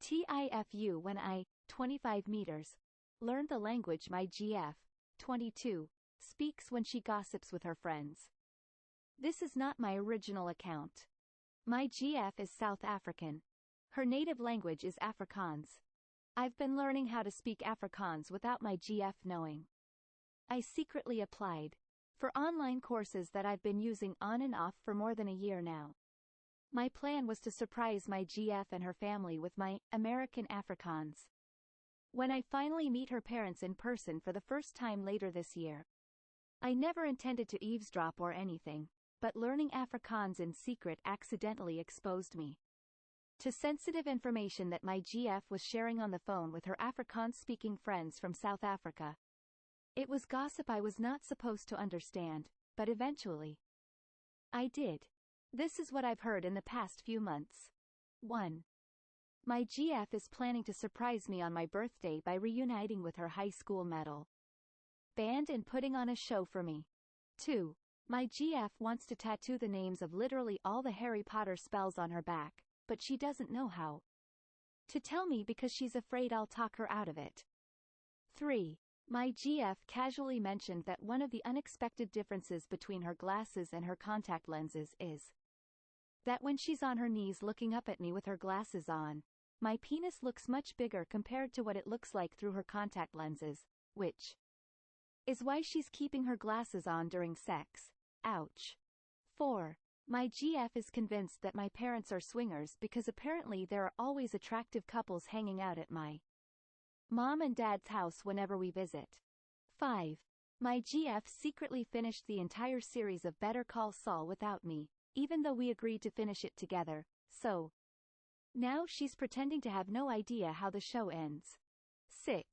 TIFU when I, 25 meters, learned the language my GF, 22, speaks when she gossips with her friends. This is not my original account. My GF is South African. Her native language is Afrikaans. I've been learning how to speak Afrikaans without my GF knowing. I secretly applied for online courses that I've been using on and off for more than a year now. My plan was to surprise my GF and her family with my American Afrikaans when I finally meet her parents in person for the first time later this year. I never intended to eavesdrop or anything, but learning Afrikaans in secret accidentally exposed me to sensitive information that my GF was sharing on the phone with her Afrikaans-speaking friends from South Africa. It was gossip I was not supposed to understand, but eventually I did. This is what I've heard in the past few months. 1. My GF is planning to surprise me on my birthday by reuniting with her high school metal band and putting on a show for me. 2. My GF wants to tattoo the names of literally all the Harry Potter spells on her back, but she doesn't know how to tell me because she's afraid I'll talk her out of it. 3. My GF casually mentioned that one of the unexpected differences between her glasses and her contact lenses is that when she's on her knees looking up at me with her glasses on, my penis looks much bigger compared to what it looks like through her contact lenses, which is why she's keeping her glasses on during sex. Ouch. 4. My GF is convinced that my parents are swingers because apparently there are always attractive couples hanging out at my mom and dad's house whenever we visit. 5. My GF secretly finished the entire series of Better Call Saul without me, even though we agreed to finish it together, so now she's pretending to have no idea how the show ends. 6.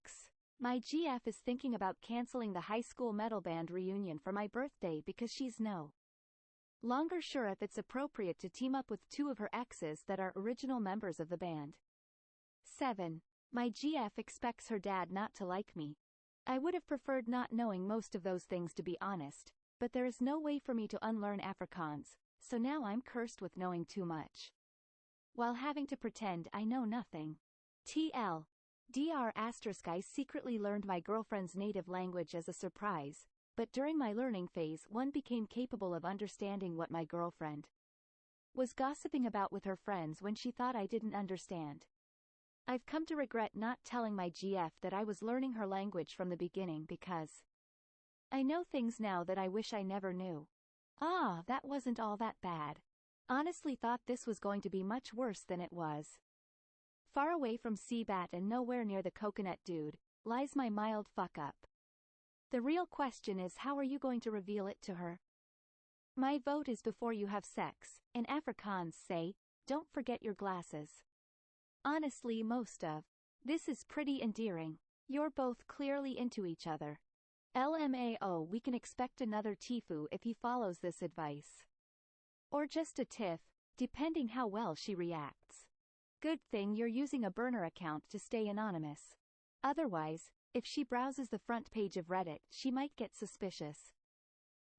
My GF is thinking about canceling the high school metal band reunion for my birthday because she's no longer sure if it's appropriate to team up with two of her exes that are original members of the band. 7. My GF expects her dad not to like me. I would have preferred not knowing most of those things, to be honest, but there is no way for me to unlearn Afrikaans, so now I'm cursed with knowing too much while having to pretend I know nothing. TL. Dr** I secretly learned my girlfriend's native language as a surprise, but during my learning phase one became capable of understanding what my girlfriend was gossiping about with her friends when she thought I didn't understand. I've come to regret not telling my GF that I was learning her language from the beginning because I know things now that I wish I never knew. Ah, that wasn't all that bad. Honestly thought this was going to be much worse than it was. Far away from Seabat and nowhere near the coconut dude, lies my mild fuck up. The real question is, how are you going to reveal it to her? My vote is before you have sex. In Afrikaans say, don't forget your glasses. Honestly, most of this is pretty endearing. You're both clearly into each other. LMAO, we can expect another TIFU if he follows this advice. Or just a TIFF, depending how well she reacts. Good thing you're using a burner account to stay anonymous. Otherwise, if she browses the front page of Reddit, she might get suspicious.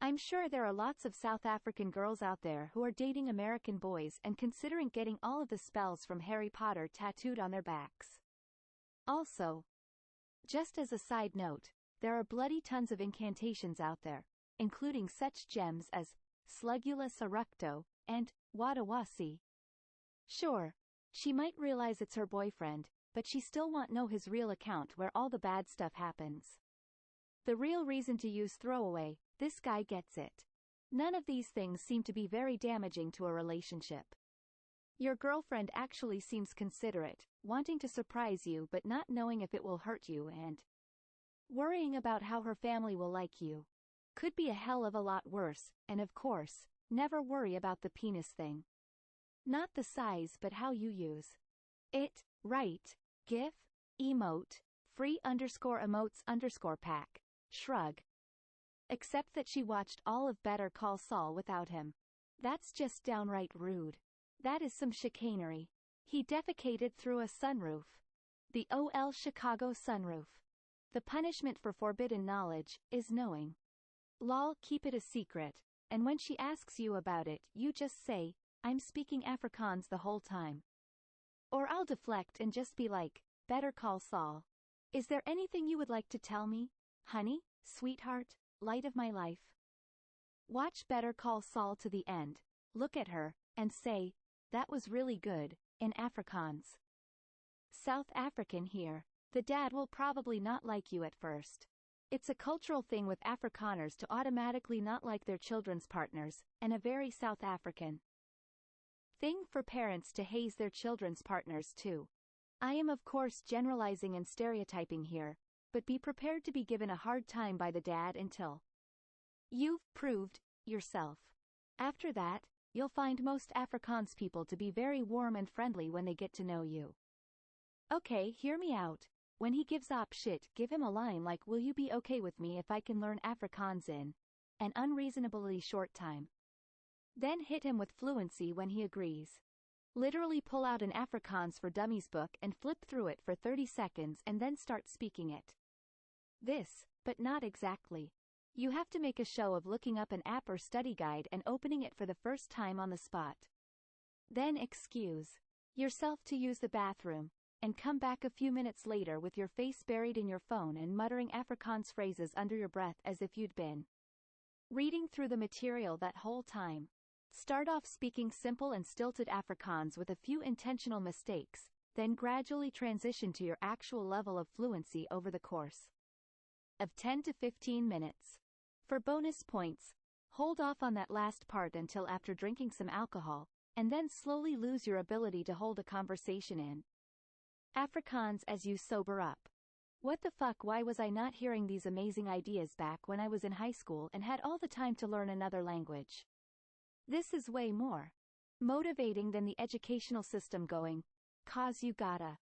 I'm sure there are lots of South African girls out there who are dating American boys and considering getting all of the spells from Harry Potter tattooed on their backs. Also, just as a side note, there are bloody tons of incantations out there, including such gems as Slugula Saructo and Wadawasi. Sure, she might realize it's her boyfriend, but she still won't know his real account where all the bad stuff happens. The real reason to use throwaway, this guy gets it. None of these things seem to be very damaging to a relationship. Your girlfriend actually seems considerate, wanting to surprise you but not knowing if it will hurt you and worrying about how her family will like you. Could be a hell of a lot worse, and of course, never worry about the penis thing. Not the size but how you use it. Right. GIF, emote, free_emotes_pack, shrug. Except that she watched all of Better Call Saul without him. That's just downright rude. That is some chicanery. He defecated through a sunroof. The OL Chicago sunroof. The punishment for forbidden knowledge is knowing. Lol, keep it a secret, and when she asks you about it, you just say, I'm speaking Afrikaans the whole time. Or I'll deflect and just be like, Better Call Saul. Is there anything you would like to tell me, honey, sweetheart, light of my life? Watch Better Call Saul to the end, look at her, and say, that was really good, in Afrikaans. South African here. The dad will probably not like you at first. It's a cultural thing with Afrikaners to automatically not like their children's partners, and a very South African thing for parents to haze their children's partners too. I am of course generalizing and stereotyping here, but be prepared to be given a hard time by the dad until you've proved yourself. After that, you'll find most Afrikaans people to be very warm and friendly when they get to know you. Okay, hear me out. When he gives up shit, give him a line like, will you be okay with me if I can learn Afrikaans in an unreasonably short time? Then hit him with fluency when he agrees. Literally pull out an Afrikaans for Dummies book and flip through it for 30 seconds and then start speaking it. This, but not exactly. You have to make a show of looking up an app or study guide and opening it for the first time on the spot. Then excuse yourself to use the bathroom, and come back a few minutes later with your face buried in your phone and muttering Afrikaans phrases under your breath as if you'd been reading through the material that whole time. Start off speaking simple and stilted Afrikaans with a few intentional mistakes, then gradually transition to your actual level of fluency over the course of 10 to 15 minutes. For bonus points, hold off on that last part until after drinking some alcohol, and then slowly lose your ability to hold a conversation in Afrikaans as you sober up. What the fuck, why was I not hearing these amazing ideas back when I was in high school and had all the time to learn another language? This is way more motivating than the educational system going, cause you gotta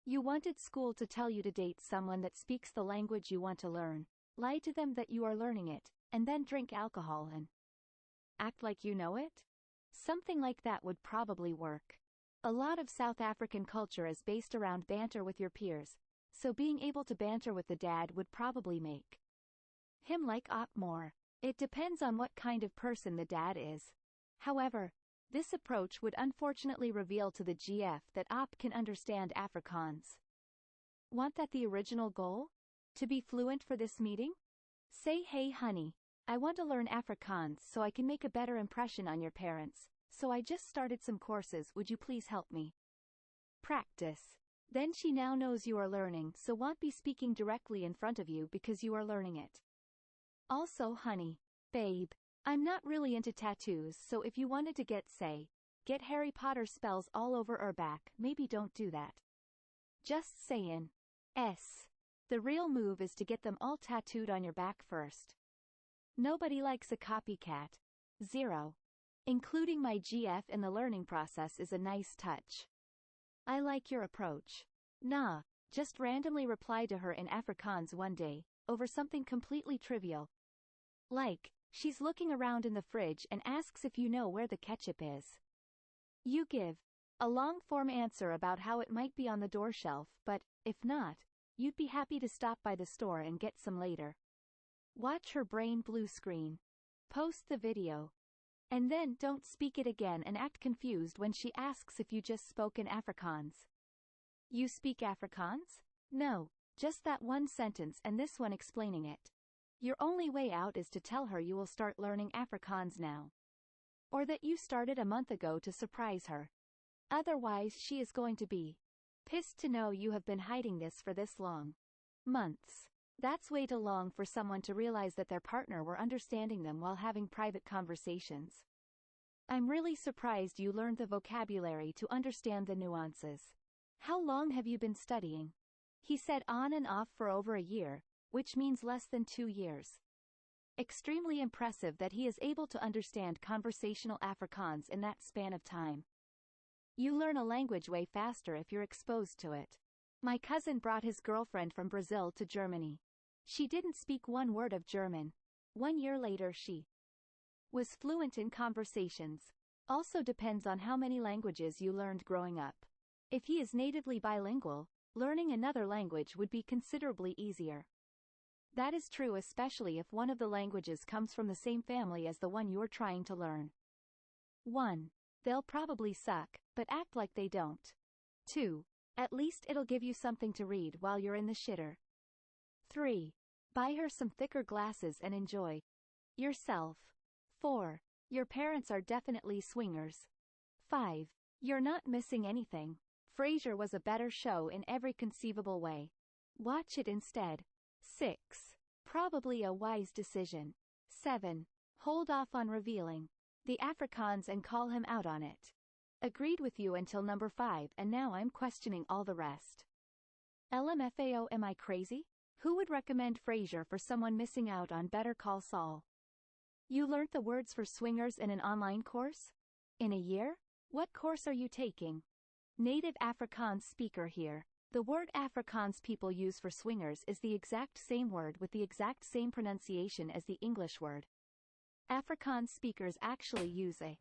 you wanted school to tell you to date someone that speaks the language you want to learn, lie to them that you are learning it, and then drink alcohol and act like you know it? Something like that would probably work. A lot of South African culture is based around banter with your peers, so being able to banter with the dad would probably make him like Op more. It depends on what kind of person the dad is. However, this approach would unfortunately reveal to the GF that Op can understand Afrikaans. Want that the original goal? To be fluent for this meeting? Say, hey honey, I want to learn Afrikaans so I can make a better impression on your parents. So I just started some courses, would you please help me? Practice. Then she now knows you are learning, so won't be speaking directly in front of you because you are learning it. Also, honey, babe, I'm not really into tattoos, so if you wanted to get Harry Potter spells all over or back, maybe don't do that. Just saying. The real move is to get them all tattooed on your back first. Nobody likes a copycat. 0. Including my GF in the learning process is a nice touch. I like your approach. Nah, just randomly reply to her in Afrikaans one day, over something completely trivial. Like, she's looking around in the fridge and asks if you know where the ketchup is. You give a long-form answer about how it might be on the door shelf, but, if not, you'd be happy to stop by the store and get some later. Watch her brain blue screen. Post the video. And then don't speak it again and act confused when she asks if you just spoke in Afrikaans. You speak Afrikaans? No, just that one sentence and this one explaining it. Your only way out is to tell her you will start learning Afrikaans now. Or that you started a month ago to surprise her. Otherwise she is going to be pissed to know you have been hiding this for this long. Months. That's way too long for someone to realize that their partner were understanding them while having private conversations. I'm really surprised you learned the vocabulary to understand the nuances. How long have you been studying? He said on and off for over a year, which means less than 2 years. Extremely impressive that he is able to understand conversational Afrikaans in that span of time. You learn a language way faster if you're exposed to it. My cousin brought his girlfriend from Brazil to Germany. She didn't speak one word of German. 1 year later she was fluent in conversations. Also depends on how many languages you learned growing up. If he is natively bilingual, learning another language would be considerably easier. That is true especially if one of the languages comes from the same family as the one you're trying to learn. 1. They'll probably suck, but act like they don't. 2. At least it'll give you something to read while you're in the shitter. 3. Buy her some thicker glasses and enjoy yourself. 4. Your parents are definitely swingers. 5. You're not missing anything. Frasier was a better show in every conceivable way. Watch it instead. 6. Probably a wise decision. 7. Hold off on revealing the Afrikaans and call him out on it. Agreed with you until number 5, and now I'm questioning all the rest. LMFAO, am I crazy? Who would recommend Frasier for someone missing out on Better Call Saul? You learned the words for swingers in an online course? In a year? What course are you taking? Native Afrikaans speaker here. The word Afrikaans people use for swingers is the exact same word with the exact same pronunciation as the English word. Afrikaans speakers actually use a